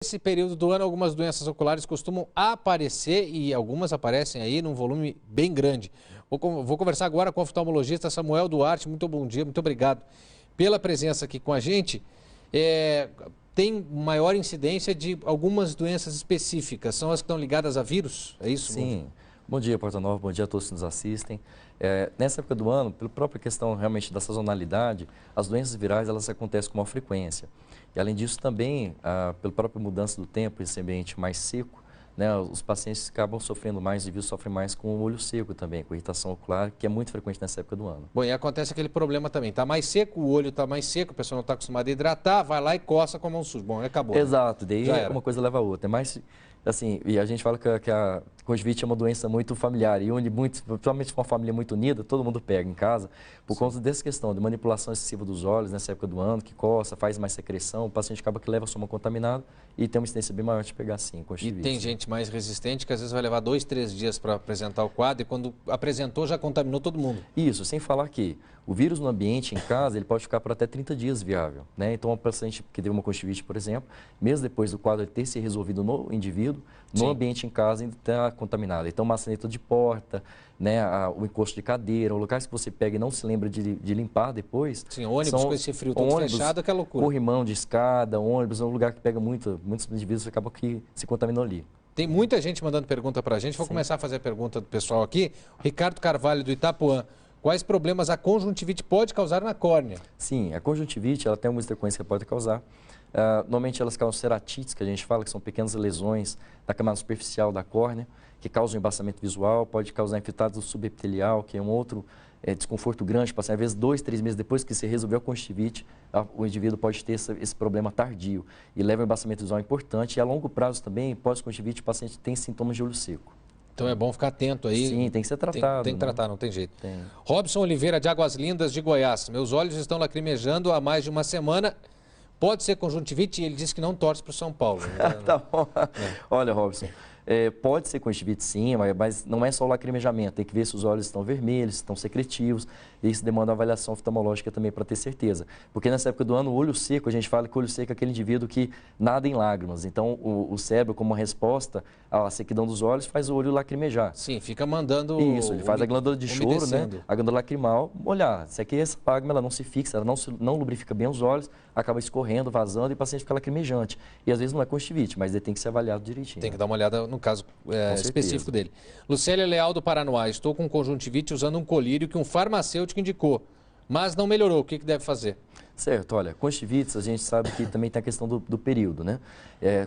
Nesse período do ano, algumas doenças oculares costumam aparecer e algumas aparecem aí num volume bem grande. Vou conversar agora com o oftalmologista Samuel Duarte. Muito bom dia, muito obrigado pela presença aqui com a gente. Tem maior incidência de algumas doenças específicas, são as que estão ligadas a vírus, é isso? Sim. Bom dia, Porta Nova, bom dia a todos que nos assistem. Nessa época do ano, pela própria questão realmente da sazonalidade, as doenças virais elas acontecem com maior frequência. E além disso também, pela própria mudança do tempo, esse ambiente mais seco, né, os pacientes acabam sofrendo mais, e sofrem mais com o olho seco também, com irritação ocular, que é muito frequente nessa época do ano. Bom, e acontece aquele problema também, está mais seco, o olho está mais seco, a pessoa não está acostumada a hidratar, vai lá e coça com a mão suja. Bom, acabou. Exato, né? daí uma coisa leva a outra. É mais, assim, e a gente fala que a conjuntivite é uma doença muito familiar e une muito, principalmente com uma família muito unida, todo mundo pega em casa, por conta dessa questão de manipulação excessiva dos olhos nessa época do ano, que coça, faz mais secreção, o paciente acaba que leva a soma contaminada e tem uma incidência bem maior de pegar sim, conjuntivite. E tem gente mais resistente que às vezes vai levar 2, 3 dias para apresentar o quadro e quando apresentou já contaminou todo mundo. Isso, sem falar que o vírus no ambiente, em casa, ele pode ficar por até 30 dias viável, né? Então, um paciente que teve uma conjuntivite, por exemplo, mesmo depois do quadro ter se resolvido no indivíduo, no ambiente em casa ainda está contaminado. Então, maçaneta de porta, né, o encosto de cadeira, locais que você pega e não se lembra de limpar depois. Sim, ônibus com esse frio todo fechado, que é loucura. Corrimão de escada, ônibus, é um lugar que pega muitos indivíduos que acabam que se contaminam ali. Tem muita gente mandando pergunta para a gente. Vou começar a fazer a pergunta do pessoal aqui. Ricardo Carvalho, do Itapuã. Quais problemas a conjuntivite pode causar na córnea? Sim, a conjuntivite ela tem algumas frequências que pode causar. Normalmente elas causam ceratites, que a gente fala que são pequenas lesões da camada superficial da córnea, que causam embaçamento visual, pode causar infiltrado subepitelial, que é um outro desconforto grande, às vezes 2, 3 meses depois que se resolveu a conjuntivite, o indivíduo pode ter esse problema tardio e leva a um embaçamento visual importante e a longo prazo também, pós-conjuntivite, o paciente tem sintomas de olho seco. Então é bom ficar atento aí. Sim, tem que ser tratado. Tem que tratar, não tem jeito. Tem. Robson Oliveira, de Águas Lindas, de Goiás. Meus olhos estão lacrimejando há mais de uma semana. Pode ser conjuntivite? E ele disse que não torce para o São Paulo. Tá bom. Olha, Robson, pode ser conjuntivite sim, mas não é só o lacrimejamento. Tem que ver se os olhos estão vermelhos, se estão secretivos. E isso demanda uma avaliação oftalmológica também para ter certeza. Porque nessa época do ano, o olho seco, a gente fala que o olho seco é aquele indivíduo que nada em lágrimas. Então, o cérebro, como uma resposta à sequidão dos olhos, faz o olho lacrimejar. Sim, fica mandando... Isso, ele faz a glândula de choro, né? A glândula lacrimal, molhar. Se aqui essa lágrima ela não se fixa, ela não lubrifica bem os olhos, acaba escorrendo, vazando e o paciente fica lacrimejante. E às vezes não é conjuntivite, mas ele tem que ser avaliado direitinho. Tem que dar uma olhada no caso específico dele. Lucélia Leal, do Paranoá. Estou com conjuntivite usando um colírio que um farmacêutico indicou, mas não melhorou. O que deve fazer? Certo, olha, conjuntivites a gente sabe que também tem a questão do período, né?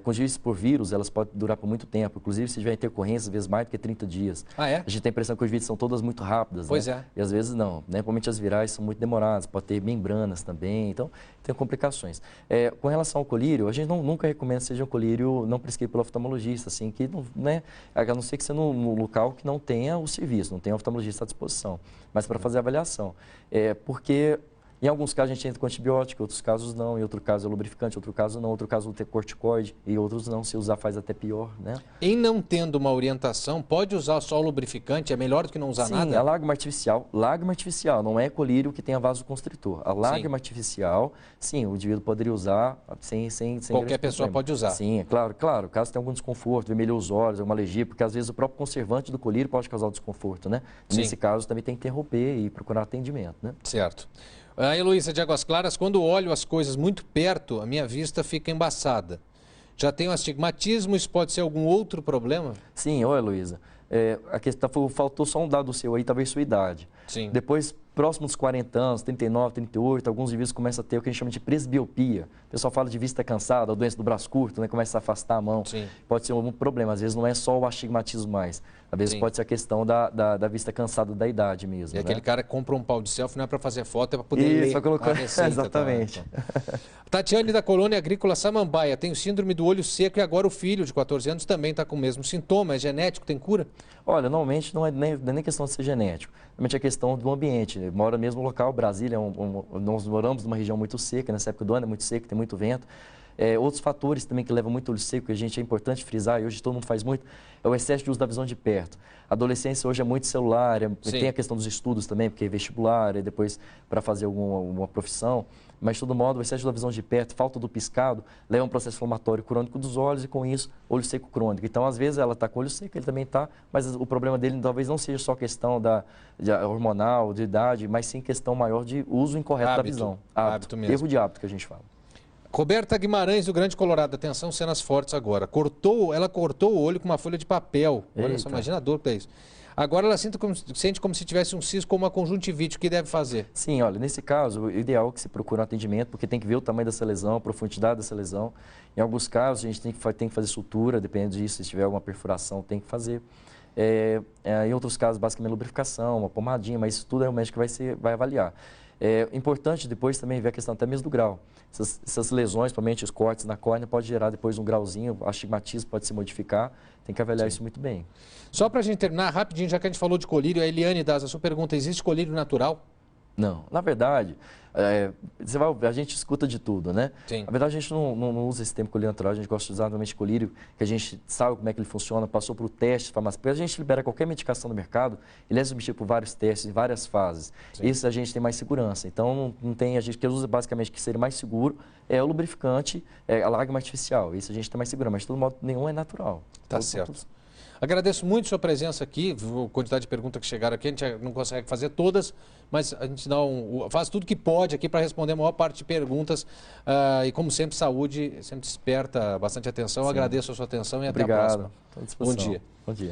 Conjuntivites por vírus, elas podem durar por muito tempo, inclusive se tiver intercorrência, às vezes mais do que 30 dias. Ah, é? A gente tem a impressão que conjuntivites são todas muito rápidas, pois né? é. E às vezes não, né? Principalmente as virais são muito demoradas, pode ter membranas também, então tem complicações. Com relação ao colírio, a gente nunca recomenda que seja um colírio não prescrito pelo oftalmologista, assim, que não, né? A não ser que seja no local que não tenha o serviço, não tenha oftalmologista à disposição, mas para fazer a avaliação. Porque... Em alguns casos a gente entra com antibiótico, em outros casos não, em outro caso é lubrificante, em outro caso não, em outro caso tem corticoide e outros não, se usar faz até pior, né? Em não tendo uma orientação, pode usar só o lubrificante, é melhor do que não usar nada? Sim, a lágrima artificial, não é colírio que tenha vasoconstritor. A lágrima artificial, sim, o indivíduo poderia usar sem qualquer pessoa pode usar? Sim, é claro, caso tenha algum desconforto, vermelho os olhos, alguma alergia, porque às vezes o próprio conservante do colírio pode causar o desconforto, né? Nesse caso também tem que interromper e procurar atendimento, né? Certo. A Heloísa de Águas Claras, quando olho as coisas muito perto, a minha vista fica embaçada. Já tenho astigmatismo, isso pode ser algum outro problema? Sim, Heloísa. A questão, faltou só um dado seu aí, talvez sua idade. Sim. Depois, próximo dos 40 anos, 39, 38, alguns indivíduos começam a ter o que a gente chama de presbiopia. O pessoal fala de vista cansada, a doença do braço curto, né? Começa a afastar a mão. Sim. Pode ser algum problema, às vezes não é só o astigmatismo mais. Às vezes pode ser a questão da vista cansada da idade mesmo. E aquele cara que compra um pau de selfie não é para fazer foto, é para poder ler colocar... a receita. Exatamente. Tá? Tatiane da Colônia Agrícola Samambaia, tem o síndrome do olho seco e agora o filho de 14 anos também está com o mesmo sintoma. É genético, tem cura? Olha, normalmente não é nem questão de ser genético. Normalmente é questão do ambiente. Mora no mesmo local, Brasília, nós moramos numa região muito seca, nessa época do ano é muito seco, tem muito vento. Outros fatores também que levam muito olho seco, que a gente é importante frisar, e hoje todo mundo faz muito, é o excesso de uso da visão de perto. A adolescência hoje é muito celular, tem a questão dos estudos também, porque é vestibular, e depois para fazer alguma profissão. Mas, de todo modo, o excesso da visão de perto, falta do piscado, leva a um processo inflamatório crônico dos olhos e, com isso, olho seco crônico. Então, às vezes, ela está com olho seco, ele também está, mas o problema dele talvez não seja só questão de hormonal, de idade, mas sim questão maior de uso incorreto da visão. Hábito mesmo. Erro de hábito que a gente fala. Roberta Guimarães, do Grande Colorado. Atenção, cenas fortes agora. Ela cortou o olho com uma folha de papel. Olha só, imagina a dor que é isso. Agora ela sente como se tivesse um cisco ou uma conjuntivite. O que deve fazer? Sim, olha, nesse caso, o ideal é que se procure um atendimento, porque tem que ver o tamanho dessa lesão, a profundidade dessa lesão. Em alguns casos, a gente tem que fazer sutura, depende disso, se tiver alguma perfuração, tem que fazer. Em outros casos, basicamente, lubrificação, uma pomadinha, mas isso tudo é o médico que vai avaliar. É importante depois também ver a questão até mesmo do grau. Essas lesões, principalmente os cortes na córnea, pode gerar depois um grauzinho, o astigmatismo pode se modificar, tem que avaliar isso muito bem. Só para a gente terminar, rapidinho, já que a gente falou de colírio, a Eliane Daza, a sua pergunta, existe colírio natural? Não, na verdade, a gente escuta de tudo, né? Sim. Na verdade, a gente não usa esse termo colírio natural, a gente gosta de usar normalmente colírio, que a gente sabe como é que ele funciona, passou por testes farmacêuticos. A gente libera qualquer medicação no mercado, ele é submetido por vários testes, em várias fases. Sim. Isso a gente tem mais segurança. Então, não tem, a gente que usa basicamente que seria mais seguro é o lubrificante, a lágrima artificial. Isso a gente tem mais segurança, mas de todo modo nenhum é natural. Tá certo. Agradeço muito a sua presença aqui, a quantidade de perguntas que chegaram aqui, a gente não consegue fazer todas, mas a gente faz tudo que pode aqui para responder a maior parte de perguntas e como sempre, saúde sempre desperta bastante atenção. Sim. Agradeço a sua atenção e até a próxima. Obrigado. Bom dia. Bom dia.